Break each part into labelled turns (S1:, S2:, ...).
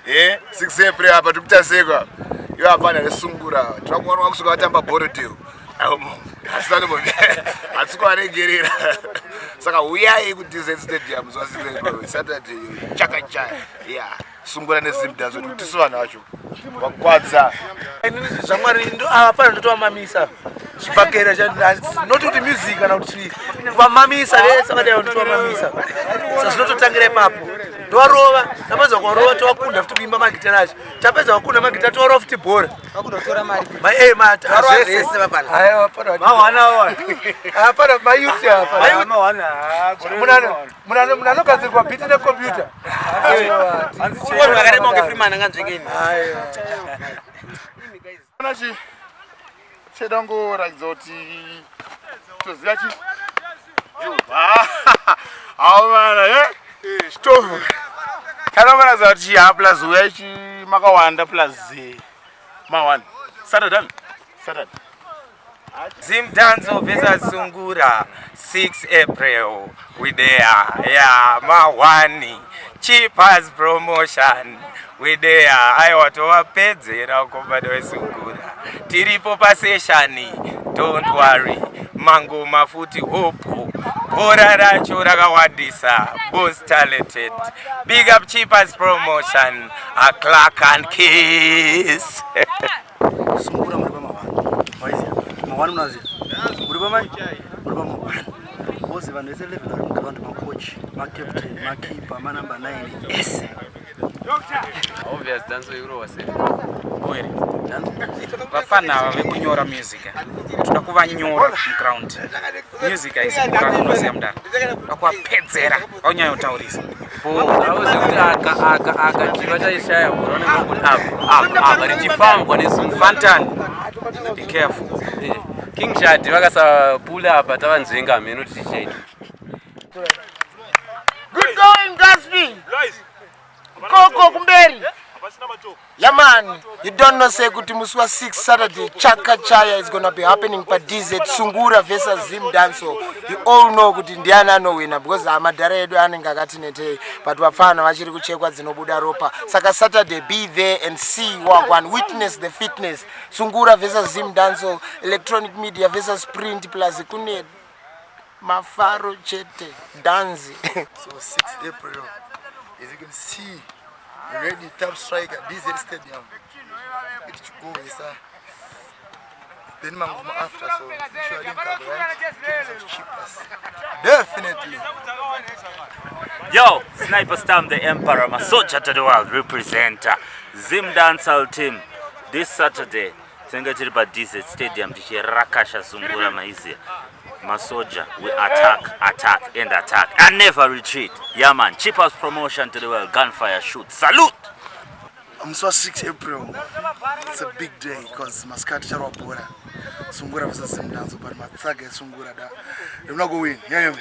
S1: 6 April hapa tukutaseka. Yo hapana lesungura. Twakuona kushuka atamba Borodale. Asana mo. Atsuka regerera. Saka uyai ku DZ Stadium zwasizwe Saturday chakacha. Yeah. Sungura nezim dazo kuti sivana vacho. Wakwadza.
S2: Zvamwari ndo hapana ndotomamisa. Zvipakera not kuti music kana kuti vamamisa vese vadai ndotomamisa. Saka zvinototangira ipapo. Ndowarova, tapedza kuwarova towakunda futi kuimba magitara acho. Tapedza kukunda magitara towarova futi bhora.
S3: Vakunotora mari.
S2: Mata zvese vapana. Haiwa pana. Mawana wana. Hapana mayuti hapa. Mawana. Munano kazirwa beat ne computer.
S3: Uko makarema unge Freeman nganzvengeni.
S2: Haiwa.
S1: Nachi chedango radzoti toziya chi. Yo. Awara stove. Kana mana zati ya plus wechi makawanda plus ma1. Saturday.
S4: Zim Danso versus Sungura 6 April we there. Yeah, ma1 cheapers promotion we there. Aiwa towapedzera kumbado weSungura. Tiripo pa session. Don't worry. Mango mafuti hopo. Bora racho rakawadisa. Most talented. Big up cheapers promotion. A Clark and Kiss.
S2: Sungura muri pamavana. Waizia. Mavana munaziya. Muri pamai? Muri pamavana. Bosi vanhu vese 11 vari vantu macoach, macaptain, makeeper, manumber 9. Yes.
S5: Obvious Danso Euro wase. Oere. Vafana vekunyora music. Toda kuvanyora ground. Music aisikura kunoziya mudaro. Vakuvapedzera vaunyanyotaurisa. Auze kuti aka chiva chaishaya kuona kuti apa richifambwa neSungura. Be careful. King Shadi vakasapula apa tavanzvenga mheno tichiti.
S3: Good going Gatsby. Koko kumberi. Yeah man, you don't know say kuti musi wa 6 Saturday Chaka Chaya is gonna be happening pa DZ Sungura versus Zim Danso. You all know kuti ndiani anowina because amadhara edu anenge akatinete but vafana vachiri kuchekwa dzinobuda ropa. Saka Saturday be there and see one witness the fitness. Sungura versus Zim Danso, electronic media versus print plus kune mafaro chete danzi.
S2: So 6 April, as you can see, already top striker DZ Stadium. It's go then mango after so sure link up right. Cheapers. Definitely.
S6: Yo, Sniper Stam the Emperor, Masoja to the world representer. Zim Dancehall team this Saturday. Tengachiripa DZ Stadium tichirakasha Sungura maizia. Masoja, we attack and never retreat. Yeah man, cheapest promotion to the world, gunfire shoot. Salute!
S2: I'm so 6 April. It's a big day because Mascati Charwa Bora. Sungura versus Zim Danso, but Matsaga Sungura da. They're not going to win. Yeah, man.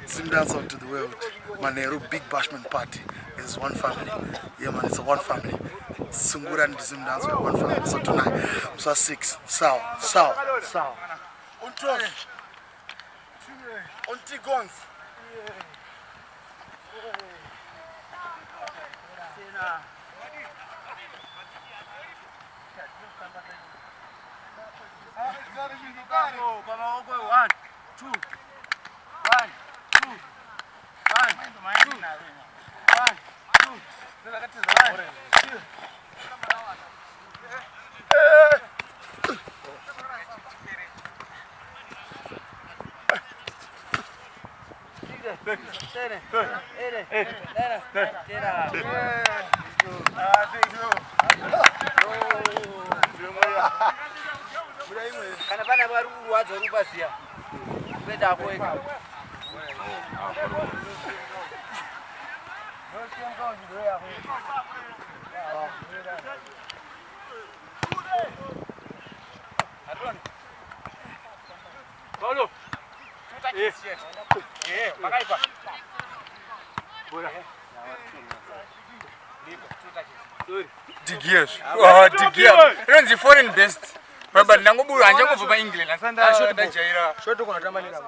S2: Zim Danso to the world. Manero big bashment party is one family. Yeah man, it's a one family. Sungura and Zim Danso are one family. So tonight, I'm so 6. Sao. On Tigons.
S3: Kana bana vari kuwadza rupasiya. Kwenda apoeka. Paulo. Yeah, makaipa.
S1: Digiers. Oh, Digiers. Renzi foreign best. Baba nangobuya anje kuva pa England. Asanda dajaira.
S3: Shoto kuna tamalira.